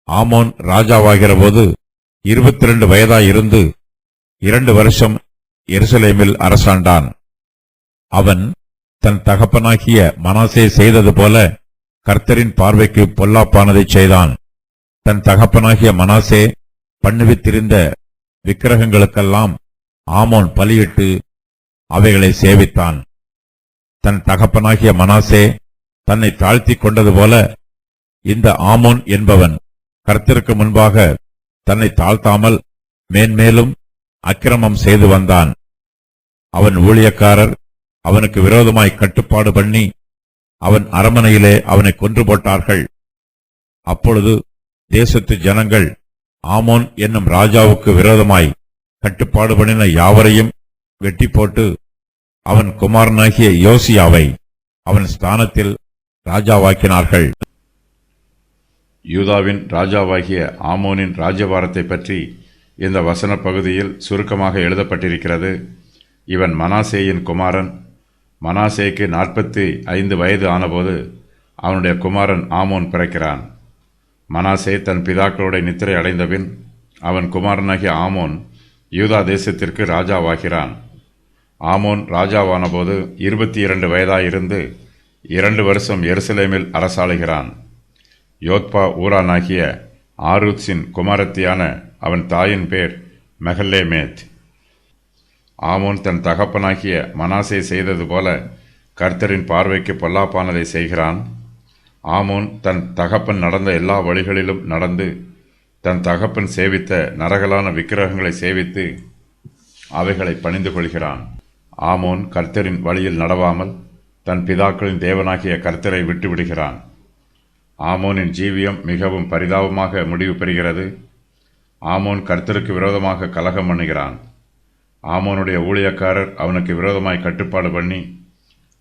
ஆமோன் ராஜாவாகிற போது 22 வயதாயிருந்து 2 வருஷம் எருசலேமில் அரசாண்டான். அவன் தன் தகப்பனாகிய மனாசே செய்தது போல கர்த்தரின் பார்வைக்கு பொல்லாப்பானதைச் செய்தான். தன் தகப்பனாகிய மனாசே பண்ணுவித்திருந்த விக்கிரகங்களுக்கெல்லாம் ஆமோன் பலியிட்டு அவைகளை சேவித்தான். தன் தகப்பனாகிய மனாசே தன்னை தாழ்த்திக் கொண்டது போல இந்த ஆமோன் என்பவன் கர்த்தருக்கு முன்பாக தன்னை தாழ்த்தாமல் மேன்மேலும் அக்கிரமம் செய்து வந்தான். அவன் ஊழியக்காரர் அவனுக்கு விரோதமாய் கட்டுப்பாடு பண்ணி அவன் அரமனையிலே அவனை கொன்று போட்டார்கள். அப்பொழுது தேசத்து ஜனங்கள் ஆமோன் என்னும் ராஜாவுக்கு விரோதமாய் கட்டுப்பாடு பண்ணின யாவரையும் வெட்டி போட்டு அவன் குமாரனாகிய யோசியாவை அவன் ஸ்தானத்தில் ராஜாவாக்கினார்கள். யூதாவின் ராஜாவாகிய ஆமோனின் ராஜ்யபாரத்தை பற்றி இந்த வசன பகுதியில் சுருக்கமாக எழுதப்பட்டிருக்கிறது. இவன் மனாசேயின் குமாரன். மனாசேக்கு 45 வயது ஆனபோது அவனுடைய குமாரன் ஆமோன் பிறக்கிறான். மனாசே தன் பிதாக்களுடைய நித்திரை அடைந்தபின் அவன் குமாரனாகிய ஆமோன் யூதா தேசத்திற்கு ராஜாவாகிறான். ஆமோன் ராஜாவானபோது 22 வயதாயிருந்து 2 வருஷம் எருசலேமில் அரசாளுகிறான். யோத்பா ஊரானாகிய ஆரூத்ஸின் குமாரத்தியான அவன் தாயின் பேர் மெகல்லேமேத். ஆமோன் தன் தகப்பனாகிய மனாசே செய்தது போல கர்த்தரின் பார்வைக்கு பொல்லாப்பானதை செய்கிறான். ஆமோன் தன் தகப்பன் நடந்த எல்லா வழிகளிலும் நடந்து தன் தகப்பன் சேவித்த நரகலான விக்கிரகங்களை சேவித்து அவைகளை பணிந்து கொள்கிறான். ஆமோன் கர்த்தரின் வழியில் நடவாமல் தன் பிதாக்களின் தேவனாகிய கர்த்தரை விட்டுவிடுகிறான். ஆமோனின் ஜீவியம் மிகவும் பரிதாபமாக முடிவு பெறுகிறது. ஆமோன் கர்த்தருக்கு விரோதமாக கலகம் பண்ணுகிறான். ஆமோனுடைய ஊழியக்காரர் அவனுக்கு விரோதமாய் கட்டுப்பாடு பண்ணி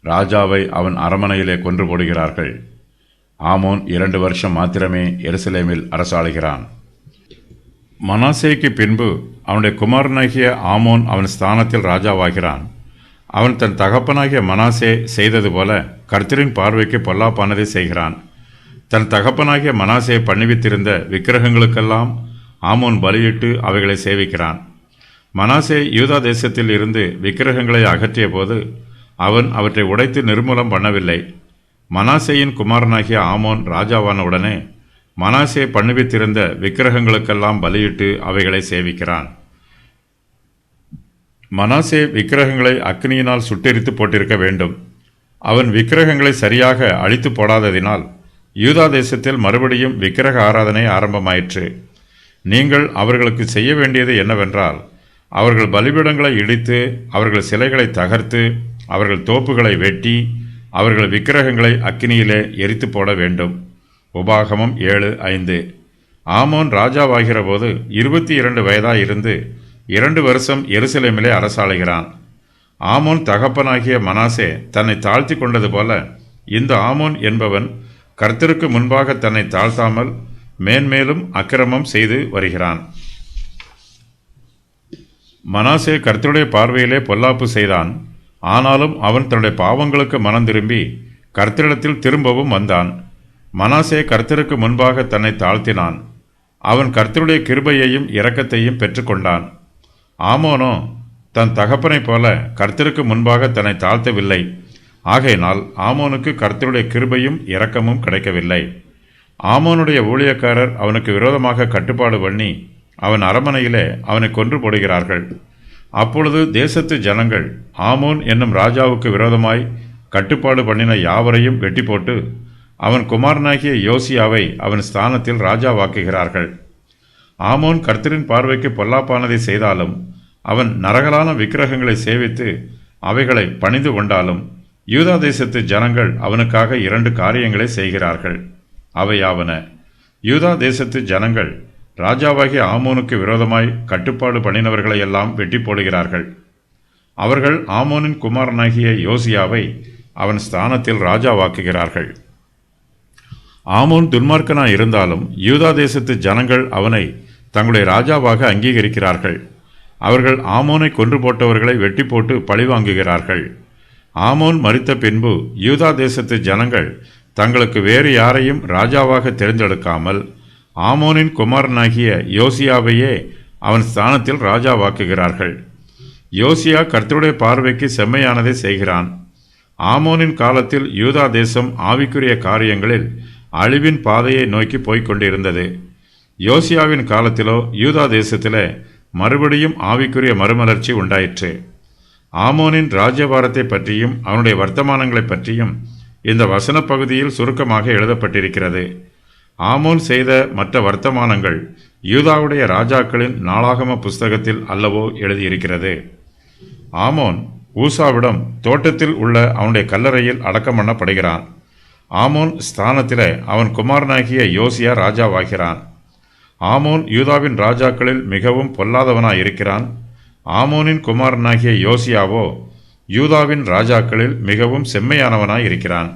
ராஜாவை அவன் அரமனையிலே கொன்று போடுகிறார்கள். ஆமோன் 2 வருஷம் மாத்திரமே எருசலேமில் அரசாளுகிறான். மனாசேக்கு பின்பு அவனுடைய குமாரனாகிய ஆமோன் அவன் ஸ்தானத்தில் ராஜாவாகிறான். அவன் தன் தகப்பனாகிய மனாசே செய்தது போல கர்த்தரின் பார்வைக்கு பொல்லாப்பானதை செய்கிறான். தன் தகப்பனாகிய மனாசே பண்ணிவித்திருந்த விக்கிரகங்களுக்கெல்லாம் ஆமோன் பலியிட்டு அவைகளை சேவிக்கிறான். மனாசே யூதா தேசத்தில் இருந்து விக்கிரகங்களை அகற்றிய போது அவன் அவற்றை உடைத்து நிர்மூலம் பண்ணவில்லை. மனாசேயின் குமாரனாகிய ஆமோன் ராஜாவான உடனே மனாசே பண்ணுவித்திருந்த விக்கிரகங்களுக்கெல்லாம் பலியிட்டு அவைகளை சேவிக்கிறான். மனாசே விக்கிரகங்களை அக்னியினால் சுட்டெரித்து போட்டிருக்க வேண்டும். அவன் விக்கிரகங்களை சரியாக அழித்து போடாததினால் யூதா தேசத்தில் மறுபடியும் விக்கிரக ஆராதனை ஆரம்பமாயிற்று. நீங்கள் அவர்களுக்கு செய்ய வேண்டியது என்னவென்றால், அவர்கள் பலிபீடங்களை இடித்து அவர்கள் சிலைகளை தகர்த்து அவர்கள் தோப்புகளை வெட்டி அவர்கள் விக்கிரகங்களை அக்கினியிலே எரித்து போட வேண்டும். உபாகமம் 7:5. ஆமோன் ராஜாவாகிற போது 22 வயதாயிருந்து 2 வருஷம் எருசலேமிலே அரசாளுகிறான். ஆமோன் தகப்பனாகிய மனாசே தன்னை தாழ்த்தி கொண்டது போல இந்த ஆமோன் என்பவன் கர்த்தருக்கு முன்பாக தன்னை தாழ்த்தாமல் மேன்மேலும் அக்கிரமம் செய்து வருகிறான். மனாசே கர்த்தருடைய பார்வையிலே பொல்லாப்பு செய்தான். ஆனாலும் அவன் தன்னுடைய பாவங்களுக்கு மனம் திரும்பி கர்த்தரிடத்தில் திரும்பவும் வந்தான். மனாசே கர்த்தருக்கு முன்பாக தன்னை தாழ்த்தினான். அவன் கர்த்தருடைய கிருபையையும் இரக்கத்தையும் பெற்றுக்கொண்டான். ஆமோனோ தன் தகப்பனைப் போல கர்த்தருக்கு முன்பாக தன்னை தாழ்த்தவில்லை. ஆகையினால் ஆமோனுக்கு கர்த்தருடைய கிருபையும் இரக்கமும் கிடைக்கவில்லை. ஆமோனுடைய ஊழியக்காரர் அவனுக்கு விரோதமாக கட்டுப்பாடு பண்ணி அவன் அரமனையிலே அவனை கொன்று போடுகிறார்கள். அப்பொழுது தேசத்து ஜனங்கள் ஆமோன் என்னும் ராஜாவுக்கு விரோதமாய் கட்டுப்பாடு பண்ணின யாவரையும் வெட்டி போட்டு அவன் குமாரனாகிய யோசியாவை அவன் ஸ்தானத்தில் ராஜாவாக்குகிறார்கள். ஆமோன் கர்த்தரின் பார்வைக்கு பொல்லாப்பானதை செய்தாலும் அவன் நரகலான விக்கிரகங்களை சேவித்து அவைகளை பணிந்து கொண்டாலும் யூதா தேசத்து ஜனங்கள் அவனுக்காக 2 காரியங்களை செய்கிறார்கள். அவையாவன: யூதா தேசத்து ஜனங்கள் ராஜாவாகிய ஆமோனுக்கு விரோதமாய் கட்டுப்பாடு பண்ணினவர்களையெல்லாம் வெட்டி போடுகிறார்கள். அவர்கள் ஆமோனின் குமாரனாகிய யோசியாவை அவன் ஸ்தானத்தில் ராஜாவாக்குகிறார்கள். ஆமோன் துன்மார்க்கனாய் இருந்தாலும் யூதா தேசத்து ஜனங்கள் அவனை தங்களுடைய ராஜாவாக அங்கீகரிக்கிறார்கள். அவர்கள் ஆமோனை கொன்று போட்டவர்களை வெட்டி போட்டு பழிவாங்குகிறார்கள். ஆமோன் மரித்த பின்பு யூதா தேசத்து ஜனங்கள் தங்களுக்கு வேறு யாரையும் ராஜாவாக தேர்ந்தெடுக்காமல் ஆமோனின் குமாரனாகிய யோசியாவையே அவன் ஸ்தானத்தில் ராஜாவாக்குகிறார்கள். யோசியா கர்த்தருடைய பார்வைக்கு செம்மையானதை செய்கிறான். ஆமோனின் காலத்தில் யூதா தேசம் ஆவிக்குரிய காரியங்களில் அழிவின் பாதையை நோக்கி போய்க் கொண்டிருந்தது. யோசியாவின் காலத்திலோ யூதா தேசத்திலே மறுபடியும் ஆவிக்குரிய மறுமலர்ச்சி உண்டாயிற்று. ஆமோனின் ராஜ்யபாரத்தை பற்றியும் அவனுடைய வர்த்தமானங்களை பற்றியும் இந்த வசன பகுதியில் சுருக்கமாக எழுதப்பட்டிருக்கிறது. ஆமோன் செய்த மற்ற வர்த்தமானங்கள் யூதாவுடைய ராஜாக்களின் நாளாகம புஸ்தகத்தில் அல்லவோ எழுதியிருக்கிறது. ஆமோன் ஊசாவிடம் தோட்டத்தில் உள்ள அவனுடைய கல்லறையில் அடக்கம் பண்ணப்படுகிறான். ஆமோன் ஸ்தானத்திலே அவன் குமாரனாகிய யோசியா ராஜாவாகிறான். ஆமோன் யூதாவின் ராஜாக்களில் மிகவும் பொல்லாதவனாயிருக்கிறான். ஆமோனின் குமாரனாகிய யோசியாவோ யூதாவின் ராஜாக்களில் மிகவும் செம்மையானவனாயிருக்கிறான்.